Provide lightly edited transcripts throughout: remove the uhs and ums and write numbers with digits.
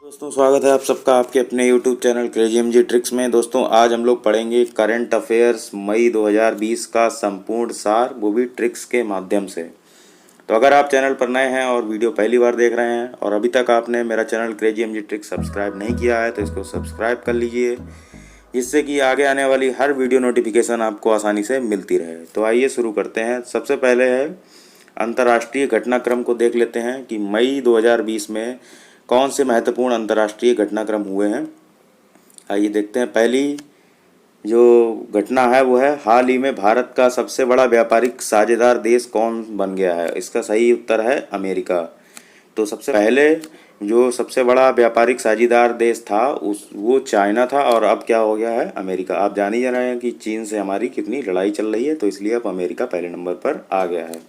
दोस्तों स्वागत है आप सबका आपके अपने YouTube channel crazy MG tricks में। दोस्तों आज हम लोग पढ़ेंगे करंट अफेयर्स मई 2020 का संपूर्ण सार, वो भी ट्रिक्स के माध्यम से। तो अगर आप चैनल पर नए हैं और वीडियो पहली बार देख रहे हैं और अभी तक आपने मेरा channel crazy MG tricks subscribe नहीं किया है तो इसको सब्सक्राइब कर लीजिए, जिससे कि आगे आने वाली हर वीडियो नोटिफिकेशन आपको आसानी से मिलती रहे। तो आइए शुरू करते हैं। सबसे पहले है अंतर्राष्ट्रीय घटनाक्रम को देख लेते हैं कि मई 2020 में कौन से महत्वपूर्ण अंतर्राष्ट्रीय घटनाक्रम हुए हैं। आइए देखते हैं। पहली जो घटना है वो है हाल ही में भारत का सबसे बड़ा व्यापारिक साझेदार देश कौन बन गया है। इसका सही उत्तर है अमेरिका। तो सबसे पहले जो सबसे बड़ा व्यापारिक साझेदार देश था वो चाइना था और अब क्या हो गया है अमेरिका। आप जान ही जा रहे हैं कि चीन से हमारी कितनी लड़ाई चल रही है, तो इसलिए अब अमेरिका पहले नंबर पर आ गया है।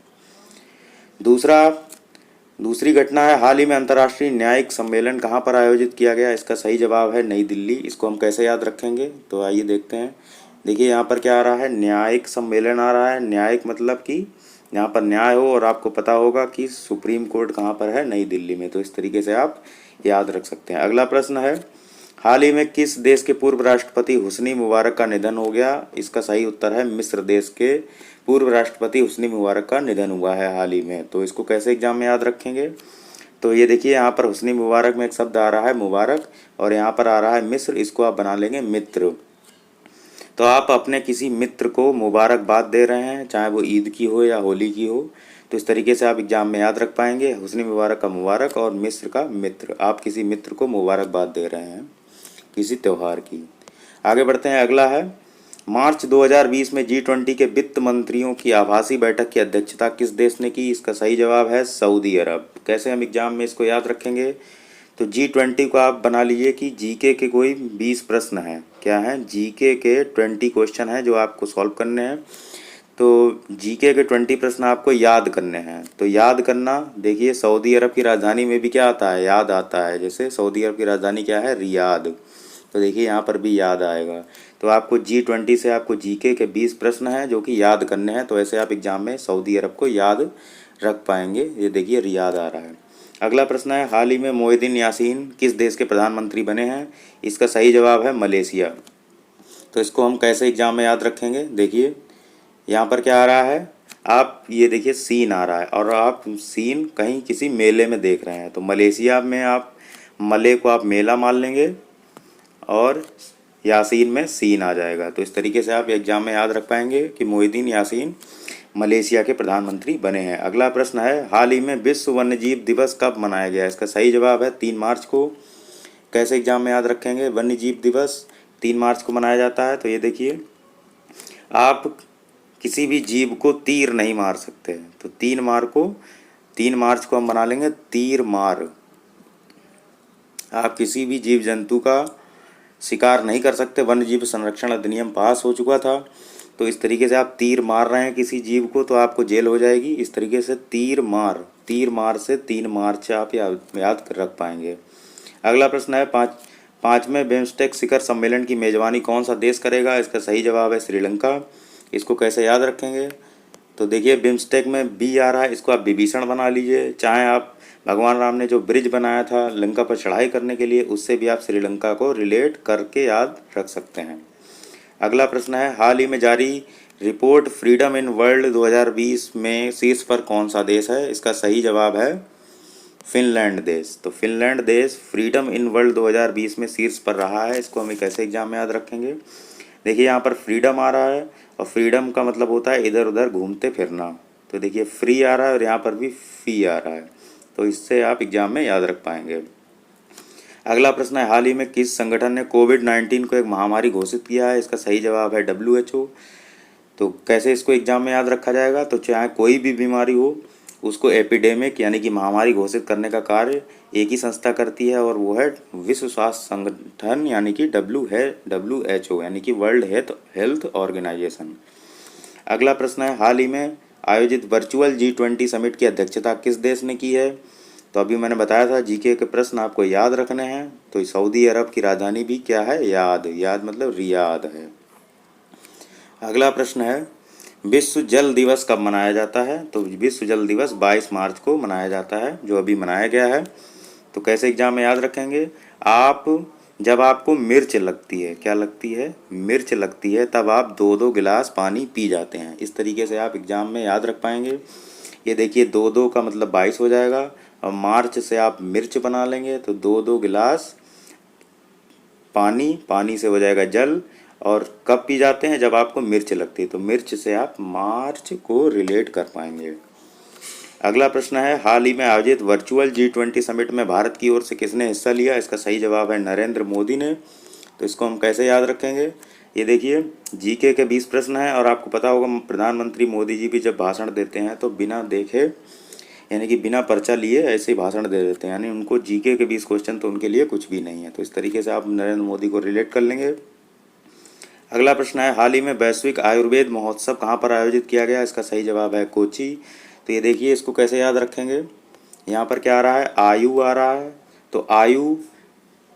दूसरी घटना है हाल ही में अंतर्राष्ट्रीय न्यायिक सम्मेलन कहाँ पर आयोजित किया गया। इसका सही जवाब है नई दिल्ली। इसको हम कैसे याद रखेंगे, तो आइए देखते हैं। देखिए यहाँ पर क्या आ रहा है, न्यायिक सम्मेलन आ रहा है। न्यायिक मतलब कि यहाँ पर न्याय हो, और आपको पता होगा कि सुप्रीम कोर्ट कहाँ पर है, नई दिल्ली में। तो इस तरीके से आप याद रख सकते हैं। अगला प्रश्न है हाल ही में किस देश के पूर्व राष्ट्रपति हुस्नी मुबारक का निधन हो गया। इसका सही उत्तर है मिस्र देश के पूर्व राष्ट्रपति हुस्नी मुबारक का निधन हुआ है हाल ही में। तो इसको कैसे एग्जाम में याद रखेंगे, तो ये देखिए यहाँ पर हुस्नी मुबारक में एक शब्द आ रहा है मुबारक, और यहाँ पर आ रहा है मिस्र, इसको आप बना लेंगे मित्र। तो आप अपने किसी मित्र को मुबारकबाद दे रहे हैं, चाहे वो ईद की हो या होली की हो। तो इस तरीके से आप एग्जाम में याद रख पाएंगे। हुस्नी मुबारक का मुबारक और मिस्र का मित्र, आप किसी मित्र को मुबारकबाद दे रहे हैं किसी त्यौहार की। आगे बढ़ते हैं। अगला है मार्च 2020 में G20 के वित्त मंत्रियों की आभासी बैठक की अध्यक्षता किस देश ने की। इसका सही जवाब है सऊदी अरब। कैसे हम एग्जाम में इसको याद रखेंगे, तो G20 को आप बना लीजिए कि जीके के कोई 20 प्रश्न हैं। क्या हैं, जीके के 20 क्वेश्चन हैं जो आपको सॉल्व करने हैं। तो जीके के 20 प्रश्न आपको याद करने हैं। तो याद करना, देखिए सऊदी अरब की राजधानी में भी क्या आता है, याद आता है। जैसे सऊदी अरब की राजधानी क्या है, रियाद। तो देखिए यहाँ पर भी याद आएगा। तो आपको G20 से आपको जीके के 20 प्रश्न हैं जो कि याद करने हैं। तो ऐसे आप एग्जाम में सऊदी अरब को याद रख पाएंगे। ये देखिए रियाद आ रहा है। अगला प्रश्न है हाल ही में मोहिउद्दीन यासीन किस देश के प्रधानमंत्री बने हैं। इसका सही जवाब है मलेशिया। तो इसको हम कैसे एग्जाम में याद रखेंगे, देखिए यहाँ पर क्या आ रहा है, आप ये देखिए सीन आ रहा है और आप सीन कहीं किसी मेले में देख रहे हैं। तो मलेशिया में आप मले को आप मेला मान लेंगे और यासीन में सीन आ जाएगा। तो इस तरीके से आप एग्जाम में याद रख पाएंगे कि मोहिउद्दीन यासीन मलेशिया के प्रधानमंत्री बने हैं। अगला प्रश्न है हाल ही में विश्व वन्यजीव दिवस कब मनाया गया। इसका सही जवाब है 3 मार्च को। कैसे एग्जाम में याद रखेंगे, वन्यजीव दिवस 3 मार्च को मनाया जाता है। तो ये देखिए आप किसी भी जीव को तीर नहीं मार सकते, तो 3 मार्च को हम बना लेंगे तीर मार। आप किसी भी जीव जंतु का शिकार नहीं कर सकते। वन्य जीव संरक्षण अधिनियम पास हो चुका था। तो इस तरीके से आप तीर मार रहे हैं किसी जीव को तो आपको जेल हो जाएगी। इस तरीके से तीर मार से 3 मार्च आप याद रख पाएंगे। अगला प्रश्न है पाँचवें बिम्स्टेक शिखर सम्मेलन की मेजबानी कौन सा देश करेगा। इसका सही जवाब है श्रीलंका। इसको कैसे याद रखेंगे, तो देखिए बिम्स्टेक में बी आ रहा है, इसको आप विभीषण बना लीजिए। चाहे आप भगवान राम ने जो ब्रिज बनाया था लंका पर चढ़ाई करने के लिए, उससे भी आप श्रीलंका को रिलेट करके याद रख सकते हैं। अगला प्रश्न है हाल ही में जारी रिपोर्ट फ्रीडम इन वर्ल्ड 2020 में शीर्ष पर कौन सा देश है। इसका सही जवाब है फिनलैंड देश। तो फिनलैंड देश फ्रीडम इन वर्ल्ड 2020 में शीर्ष पर रहा है। इसको हम कैसे एग्जाम में याद रखेंगे, देखिए यहाँ पर फ्रीडम आ रहा है और फ्रीडम का मतलब होता है इधर उधर घूमते फिरना। तो देखिए फ्री आ रहा है और यहाँ पर भी फी आ रहा है। तो इससे आप एग्जाम में याद रख पाएंगे। अगला प्रश्न है हाल ही में किस संगठन ने कोविड-19 को एक महामारी घोषित किया है। इसका सही जवाब है WHO। तो कैसे इसको एग्जाम में याद रखा जाएगा, तो चाहे कोई भी बीमारी हो उसको एपिडेमिक यानी कि महामारी घोषित करने का कार्य एक ही संस्था करती है और वो है विश्व स्वास्थ्य संगठन यानी कि WHO यानी कि वर्ल्ड हेल्थ ऑर्गेनाइजेशन। अगला प्रश्न है हाल ही में आयोजित वर्चुअल G20 समिट की अध्यक्षता किस देश ने की है। तो अभी मैंने बताया था जीके के प्रश्न आपको याद रखने हैं। तो सऊदी अरब की राजधानी भी क्या है, याद मतलब रियाद है। अगला प्रश्न है विश्व जल दिवस कब मनाया जाता है। तो विश्व जल दिवस 22 मार्च को मनाया जाता है, जो अभी मनाया गया है। तो कैसे एग्जाम में याद रखेंगे? आप जब आपको मिर्च लगती है, क्या लगती है? मिर्च लगती है, तब आप 2-2 गिलास पानी पी जाते हैं। इस तरीके से आप एग्जाम में याद रख पाएंगे। ये देखिए 2-2 का मतलब 22 हो जाएगा, और मार्च से आप मिर्च बना लेंगे तो 2-2 गिलास पानी, पानी से हो जाएगा जल। और कब पी जाते हैं? जब आपको मिर्च लगती है, तो मिर्च से आप मार्च को रिलेट कर पाएंगे। अगला प्रश्न है, हाल ही में आयोजित वर्चुअल G20 समिट में भारत की ओर से किसने हिस्सा लिया? इसका सही जवाब है नरेंद्र मोदी ने। तो इसको हम कैसे याद रखेंगे? ये देखिए जीके के 20 प्रश्न हैं, और आपको पता होगा प्रधानमंत्री मोदी जी भी जब भाषण देते हैं तो बिना देखे, यानी कि बिना पर्चा लिए ऐसे ही भाषण दे देते हैं, यानी उनको जीके के 20 क्वेश्चन तो उनके लिए कुछ भी नहीं है। तो इस तरीके से आप नरेंद्र मोदी को रिलेट कर लेंगे। अगला प्रश्न है, हाल ही में वैश्विक आयुर्वेद महोत्सव कहाँ पर आयोजित किया गया? इसका सही जवाब है कोची। तो ये देखिए इसको कैसे याद रखेंगे? यहाँ पर क्या आ रहा है? आयु आ रहा है, तो आयु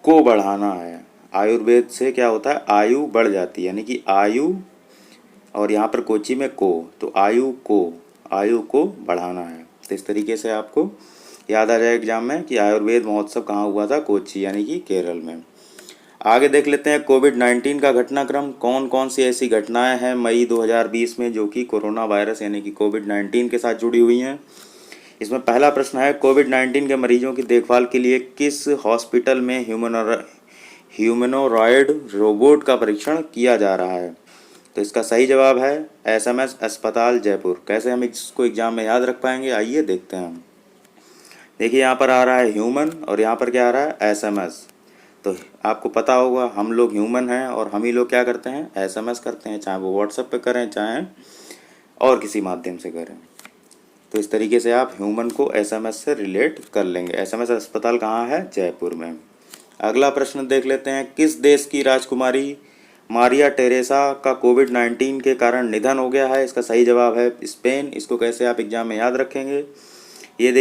को बढ़ाना है। आयुर्वेद से क्या होता है? आयु बढ़ जाती है, यानी कि आयु, और यहाँ पर कोची में को, तो आयु को बढ़ाना है। तो इस तरीके से आपको याद आ जाए एग्जाम में कि आयुर्वेद महोत्सव कहाँ हुआ था? कोची, यानी कि केरल में। आगे देख लेते हैं कोविड-19 का घटनाक्रम। कौन कौन सी ऐसी घटनाएं हैं मई 2020 में जो कि कोरोना वायरस यानी कि कोविड-19 के साथ जुड़ी हुई हैं? इसमें पहला प्रश्न है, कोविड-19 के मरीजों की देखभाल के लिए किस हॉस्पिटल में ह्यूमनोरॉयड रोबोट का परीक्षण किया जा रहा है? तो इसका सही जवाब है एसएमएस अस्पताल जयपुर। कैसे हम इसको एग्जाम में याद रख पाएंगे? आइए देखते हैं हम। देखिए यहाँ पर आ रहा है ह्यूमन, और यहाँ पर क्या आ रहा है? एसएमएस। तो आपको पता होगा हम लोग ह्यूमन हैं, और हम ही लोग क्या करते हैं? एसएमएस करते हैं, चाहे वो व्हाट्सएप पे करें, चाहे और किसी माध्यम से करें। तो इस तरीके से आप ह्यूमन को एसएमएस से रिलेट कर लेंगे। एसएमएस अस्पताल कहाँ है? जयपुर में। अगला प्रश्न देख लेते हैं, किस देश की राजकुमारी मारिया टेरेसा का कोविड-19 के कारण निधन हो गया है? इसका सही जवाब है स्पेन। इसको कैसे आप एग्जाम में याद रखेंगे? ये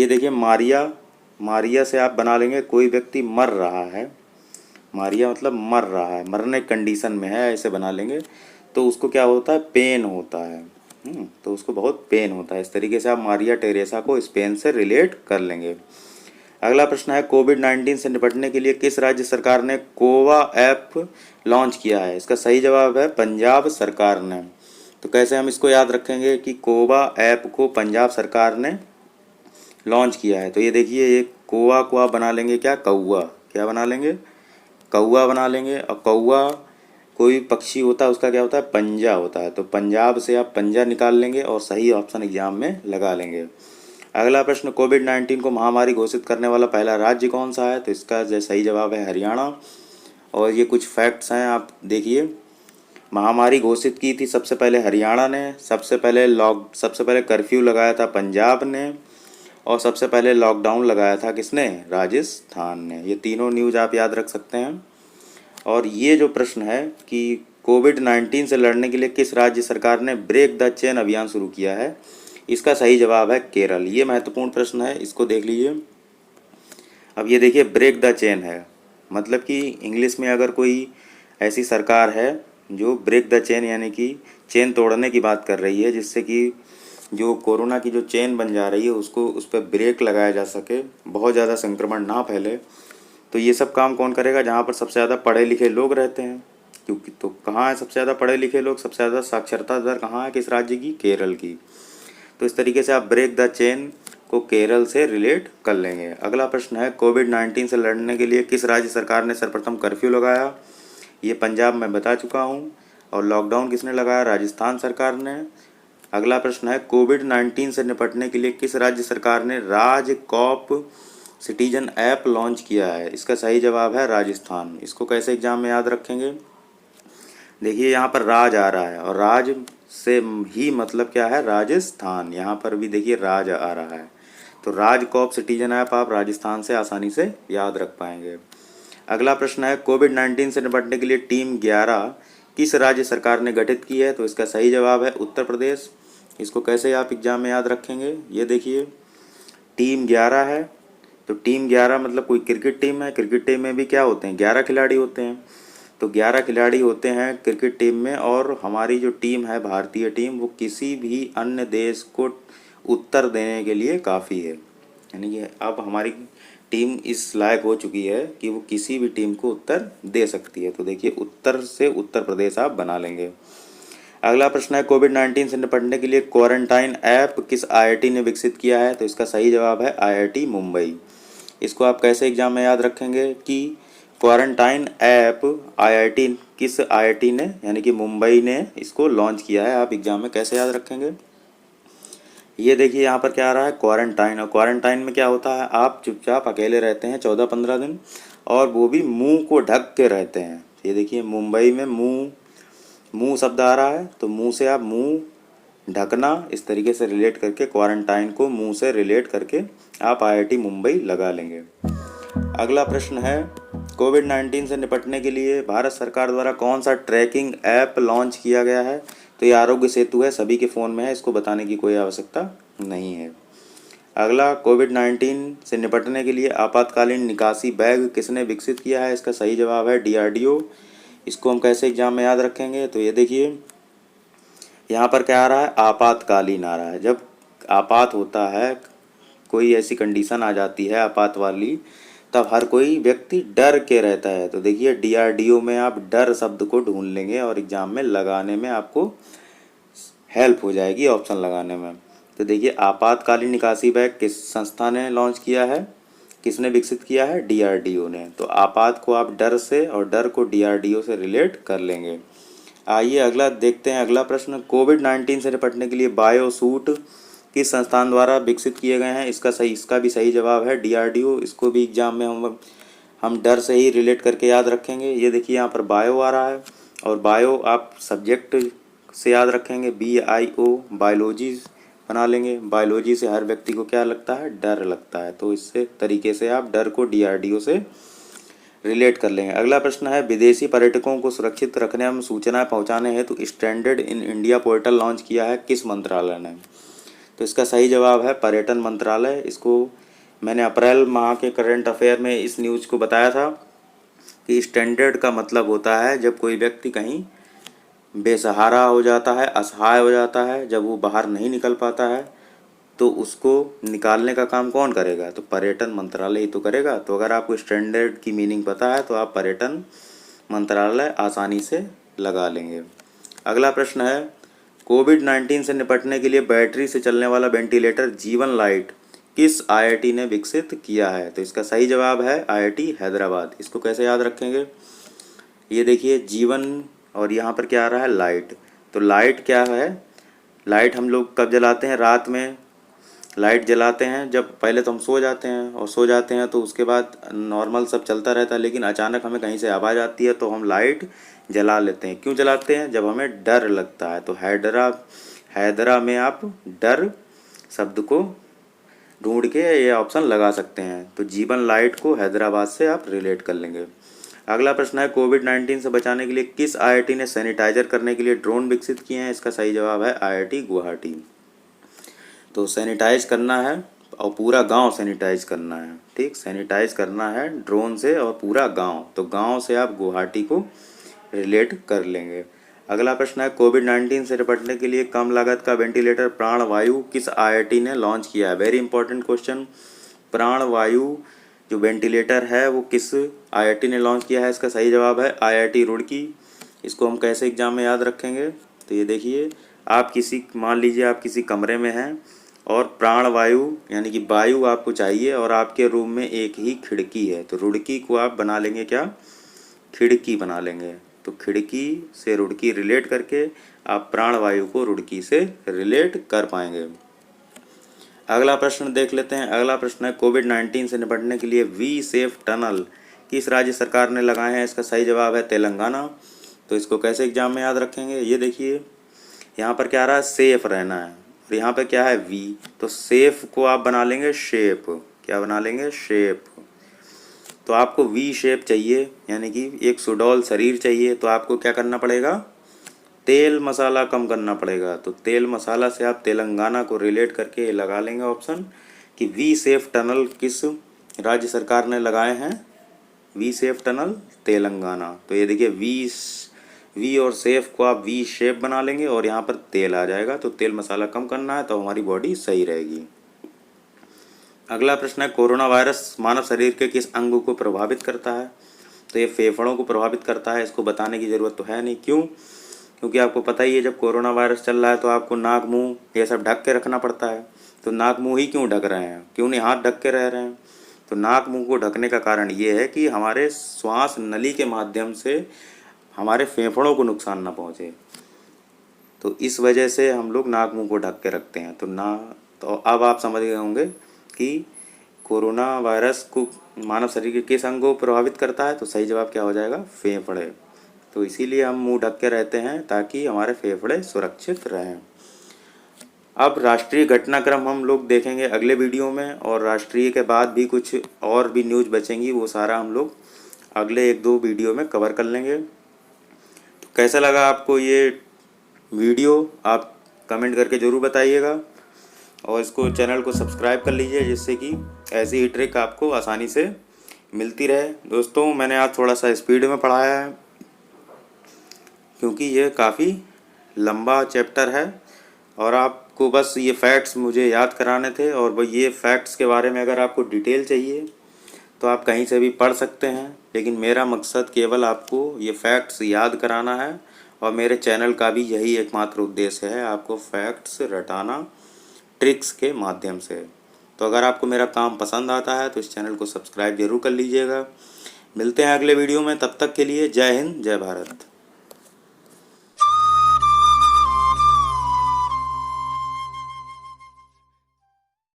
देखिए मारिया से आप बना लेंगे कोई व्यक्ति मर रहा है। मारिया मतलब मर रहा है, मरने कंडीशन में है, ऐसे बना लेंगे। तो उसको क्या होता है? पेन होता है। तो उसको बहुत पेन होता है। इस तरीके से आप मारिया टेरेसा को स्पेन से रिलेट कर लेंगे। अगला प्रश्न है, कोविड-19 से निपटने के लिए किस राज्य सरकार ने कोवा ऐप लॉन्च किया है? इसका सही जवाब है पंजाब सरकार ने। तो कैसे हम इसको याद रखेंगे कि कोवा ऐप को पंजाब सरकार ने लॉन्च किया है? तो ये देखिए, ये कोवा को आप बना लेंगे क्या? कौआ। क्या बना लेंगे? कौआ बना लेंगे। और कौआ कोई पक्षी होता है, उसका क्या होता है? पंजा होता है। तो पंजाब से आप पंजा निकाल लेंगे और सही ऑप्शन एग्जाम में लगा लेंगे। अगला प्रश्न, कोविड-19 को महामारी घोषित करने वाला पहला राज्य कौन सा है? तो इसका सही जवाब है हरियाणा। और ये कुछ फैक्ट्स हैं, आप देखिए। महामारी घोषित की थी सबसे पहले हरियाणा ने, सबसे पहले कर्फ्यू लगाया था पंजाब ने, और सबसे पहले लॉकडाउन लगाया था किसने? राजस्थान ने। ये तीनों न्यूज़ आप याद रख सकते हैं। और ये जो प्रश्न है कि कोविड-19 से लड़ने के लिए किस राज्य सरकार ने ब्रेक द चेन अभियान शुरू किया है? इसका सही जवाब है केरल। ये महत्वपूर्ण प्रश्न है, इसको देख लीजिए। अब ये देखिए ब्रेक द चेन है, मतलब कि इंग्लिश में अगर कोई ऐसी सरकार है जो ब्रेक द चेन यानी कि चेन तोड़ने की बात कर रही है, जिससे कि जो कोरोना की जो चेन बन जा रही है उसको, उस पर ब्रेक लगाया जा सके, बहुत ज़्यादा संक्रमण ना फैले, तो ये सब काम कौन करेगा? जहाँ पर सबसे ज़्यादा पढ़े लिखे लोग रहते हैं। क्योंकि तो कहाँ है सबसे ज़्यादा पढ़े लिखे लोग? सबसे ज़्यादा साक्षरता दर कहाँ है? किस राज्य की? केरल की। तो इस तरीके से आप ब्रेक द चेन को केरल से रिलेट कर लेंगे। अगला प्रश्न है, कोविड-19 से लड़ने के लिए किस राज्य सरकार ने सर्वप्रथम कर्फ्यू लगाया? ये पंजाब में बता चुका हूँ। और लॉकडाउन किसने लगाया? राजस्थान सरकार ने। अगला प्रश्न है, कोविड-19 से निपटने के लिए किस राज्य सरकार ने राजकॉप सिटीजन ऐप लॉन्च किया है? इसका सही जवाब है राजस्थान। इसको कैसे एग्जाम में याद रखेंगे? देखिए यहाँ पर राज आ रहा है, और राज से ही मतलब क्या है? राजस्थान। यहाँ पर भी देखिए राज आ रहा है, तो राजकॉप सिटीजन ऐप आप राजस्थान से आसानी से याद रख पाएंगे। अगला प्रश्न है, कोविड-19 से निपटने के लिए टीम 11 किस राज्य सरकार ने गठित की है? तो इसका सही जवाब है उत्तर प्रदेश। इसको कैसे आप एग्जाम में याद रखेंगे? ये देखिए टीम 11 है, तो टीम 11 मतलब कोई क्रिकेट टीम है। क्रिकेट टीम में भी क्या होते हैं? 11 खिलाड़ी होते हैं। तो 11 खिलाड़ी होते हैं क्रिकेट टीम में, और हमारी जो टीम है भारतीय टीम, वो किसी भी अन्य देश को उत्तर देने के लिए काफ़ी है। यानी कि अब हमारी टीम इस लायक हो चुकी है कि वो किसी भी टीम को उत्तर दे सकती है। तो देखिए उत्तर से उत्तर प्रदेश आप बना लेंगे। अगला प्रश्न है कोविड-19 से निपटने के लिए क्वारंटाइन ऐप किस आईआईटी ने विकसित किया है? तो इसका सही जवाब है आईआईटी मुंबई। इसको आप कैसे एग्जाम में याद रखेंगे कि क्वारंटाइन ऐप आईआईटी किस आईआईटी ने यानी कि मुंबई ने इसको लॉन्च किया है, आप एग्जाम में कैसे याद रखेंगे? ये देखिए यहाँ पर क्या आ रहा है क्वारंटाइन, और क्वारंटाइन में क्या होता है आप चुपचाप अकेले रहते हैं 14-15 दिन, और वो भी मुंह को ढक के रहते हैं। ये देखिए मुंबई में मुंह मुंह शब्द आ रहा है, तो मुंह से आप मुंह ढकना इस तरीके से रिलेट करके क्वारंटाइन को मुंह से रिलेट करके आप आईआईटी मुंबई लगा लेंगे। अगला प्रश्न है कोविड-19 से निपटने के लिए भारत सरकार द्वारा कौन सा ट्रैकिंग ऐप लॉन्च किया गया है? तो ये आरोग्य सेतु है, सभी के फ़ोन में है, इसको बताने की कोई आवश्यकता नहीं है। अगला कोविड-19 से निपटने के लिए आपातकालीन निकासी बैग किसने विकसित किया है? इसका सही जवाब है डीआरडीओ। इसको हम कैसे एग्जाम में याद रखेंगे? तो ये देखिए यहाँ पर क्या आ रहा है आपातकालीन आ रहा है। जब आपात होता है, कोई ऐसी कंडीशन आ जाती है आपात वाली, तब हर कोई व्यक्ति डर के रहता है। तो देखिए डीआरडीओ में आप डर शब्द को ढूंढ लेंगे और एग्जाम में लगाने में आपको हेल्प हो जाएगी ऑप्शन लगाने में। तो देखिए आपातकालीन निकासी बैग किस संस्था ने लॉन्च किया है, किसने विकसित किया है? डीआरडीओ ने। तो आपात को आप डर से और डर को डीआरडीओ से रिलेट कर लेंगे। आइए अगला देखते हैं। अगला प्रश्न कोविड-19 से निपटने के लिए बायो सूट किस संस्थान द्वारा विकसित किए गए हैं? इसका भी सही जवाब है डीआरडीओ। इसको भी एग्जाम में हम डर से ही रिलेट करके याद रखेंगे। ये देखिए यहाँ पर बायो आ रहा है, और बायो आप सब्जेक्ट से याद रखेंगे BIO, बायोलॉजी बना लेंगे। बायोलॉजी से हर व्यक्ति को क्या लगता है? डर लगता है। तो इससे तरीके से आप डर को डीआरडीओ से रिलेट कर लेंगे। अगला प्रश्न है विदेशी पर्यटकों को सुरक्षित रखने एवं सूचनाएं पहुंचाने हेतु standard in India portal launch किया है किस मंत्रालय ने? तो इसका सही जवाब है पर्यटन मंत्रालय। इसको मैंने अप्रैल माह के करंट अफेयर में इस न्यूज़ को बताया था कि स्टैंडर्ड का मतलब होता है जब कोई व्यक्ति कहीं बेसहारा हो जाता है, असहाय हो जाता है, जब वो बाहर नहीं निकल पाता है, तो उसको निकालने का काम कौन करेगा? तो पर्यटन मंत्रालय ही तो करेगा। तो अगर आपको स्टैंडर्ड की मीनिंग पता है तो आप पर्यटन मंत्रालय आसानी से लगा लेंगे। अगला प्रश्न है कोविड-19 से निपटने के लिए बैटरी से चलने वाला वेंटिलेटर जीवन लाइट किस आईआईटी ने विकसित किया है? तो इसका सही जवाब है आईआईटी हैदराबाद। इसको कैसे याद रखेंगे? ये देखिए जीवन, और यहाँ पर क्या आ रहा है लाइट। तो लाइट क्या है? लाइट हम लोग कब जलाते हैं? रात में लाइट जलाते हैं जब पहले तो हम सो जाते हैं, और सो जाते हैं तो उसके बाद नॉर्मल सब चलता रहता है, लेकिन अचानक हमें कहीं से आवाज़ आती है तो हम लाइट जला लेते हैं। क्यों जलाते हैं? जब हमें डर लगता है। तो हैदरा में आप डर शब्द को ढूंढ के ये ऑप्शन लगा सकते हैं। तो जीवन लाइट को हैदराबाद से आप रिलेट कर लेंगे। अगला प्रश्न है कोविड-19 से बचाने के लिए किस आईआईटी ने सैनिटाइजर करने के लिए ड्रोन विकसित किए हैं? इसका सही जवाब है आईआईटी गुवाहाटी। तो सैनिटाइज करना है और पूरा गांव सैनिटाइज करना है, ठीक, सैनिटाइज करना है ड्रोन से और पूरा गांव। तो गांव से आप गुवाहाटी को रिलेट कर लेंगे। अगला प्रश्न है कोविड-19 से निपटने के लिए कम लागत का वेंटिलेटर प्राणवायु किस आईआईटी ने लॉन्च किया है? Very important question. प्राणवायु जो वेंटिलेटर है वो किस आईआईटी ने लॉन्च किया है? इसका सही जवाब है आईआईटी रुड़की। इसको हम कैसे एग्जाम में याद रखेंगे? तो ये देखिए आप मान लीजिए आप किसी कमरे में हैं और प्राणवायु यानी कि वायु आपको चाहिए, और आपके रूम में एक ही खिड़की है, तो रुड़की को आप बना लेंगे क्या? खिड़की बना लेंगे। तो खिड़की से रुड़की रिलेट करके आप प्राणवायु को रुड़की से रिलेट कर पाएंगे। अगला प्रश्न देख लेते हैं। अगला प्रश्न है कोविड-19 से निपटने के लिए वी सेफ टनल किस राज्य सरकार ने लगाए हैं? इसका सही जवाब है तेलंगाना। तो इसको कैसे एग्जाम में याद रखेंगे? ये देखिए यहाँ पर क्या आ रहा है सेफ रहना है, और यहाँ पे क्या है वी, तो सेफ को आप बना लेंगे शेप। क्या बना लेंगे? शेप। तो आपको वी शेप चाहिए, यानी कि एक सुडौल शरीर चाहिए, तो आपको क्या करना पड़ेगा? तेल मसाला कम करना पड़ेगा। तो तेल मसाला से आप तेलंगाना को रिलेट करके लगा लेंगे ऑप्शन कि वी सेफ टनल किस राज्य सरकार ने लगाए हैं? We safe tunnel Telangana. तो ये देखिए वी और सेफ को आप वी शेप बना लेंगे और यहाँ पर तेल आ जाएगा। तो तेल मसाला कम करना है तो हमारी बॉडी सही रहेगी। अगला प्रश्न है, कोरोना वायरस मानव शरीर के किस अंग को प्रभावित करता है? तो ये फेफड़ों को प्रभावित करता है। इसको बताने की ज़रूरत तो है नहीं। क्यों? क्योंकि आपको पता ही है, जब कोरोना वायरस चल रहा है तो आपको नाक मुंह ये सब ढक के रखना पड़ता है। तो नाक मुंह ही क्यों ढक रहे हैं, क्यों नहीं हाथ ढक के रह रहे हैं? तो नाक मुंह को ढकने का कारण ये है कि हमारे श्वास नली के माध्यम से हमारे फेफड़ों को नुकसान ना पहुँचे। तो इस वजह से हम लोग नाक मुंह को ढक के रखते हैं। तो अब आप समझ गए होंगे कि कोरोना वायरस को मानव शरीर के किस अंग को प्रभावित करता है। तो सही जवाब क्या हो जाएगा? फेफड़े। तो इसीलिए हम मुंह ढक के रहते हैं ताकि हमारे फेफड़े सुरक्षित रहें। अब राष्ट्रीय घटनाक्रम हम लोग देखेंगे अगले वीडियो में, और राष्ट्रीय के बाद भी कुछ और भी न्यूज़ बचेंगी, वो सारा हम लोग अगले 1-2 वीडियो में कवर कर लेंगे। तो कैसा लगा आपको ये वीडियो, आप कमेंट करके ज़रूर बताइएगा, और इसको चैनल को सब्सक्राइब कर लीजिए जिससे कि ऐसी ही ट्रिक आपको आसानी से मिलती रहे। दोस्तों, मैंने आज थोड़ा सा स्पीड में पढ़ाया है क्योंकि ये काफ़ी लंबा चैप्टर है, और आपको बस ये फैक्ट्स मुझे याद कराने थे। और वो ये फैक्ट्स के बारे में अगर आपको डिटेल चाहिए तो आप कहीं से भी पढ़ सकते हैं, लेकिन मेरा मकसद केवल आपको ये फैक्ट्स याद कराना है, और मेरे चैनल का भी यही एकमात्र उद्देश्य है, आपको फैक्ट्स रटाना ट्रिक्स के माध्यम से। तो अगर आपको मेरा काम पसंद आता है तो इस चैनल को सब्सक्राइब जरूर कर लीजिएगा। मिलते हैं अगले वीडियो में, तब तक के लिए जय हिंद, जय भारत।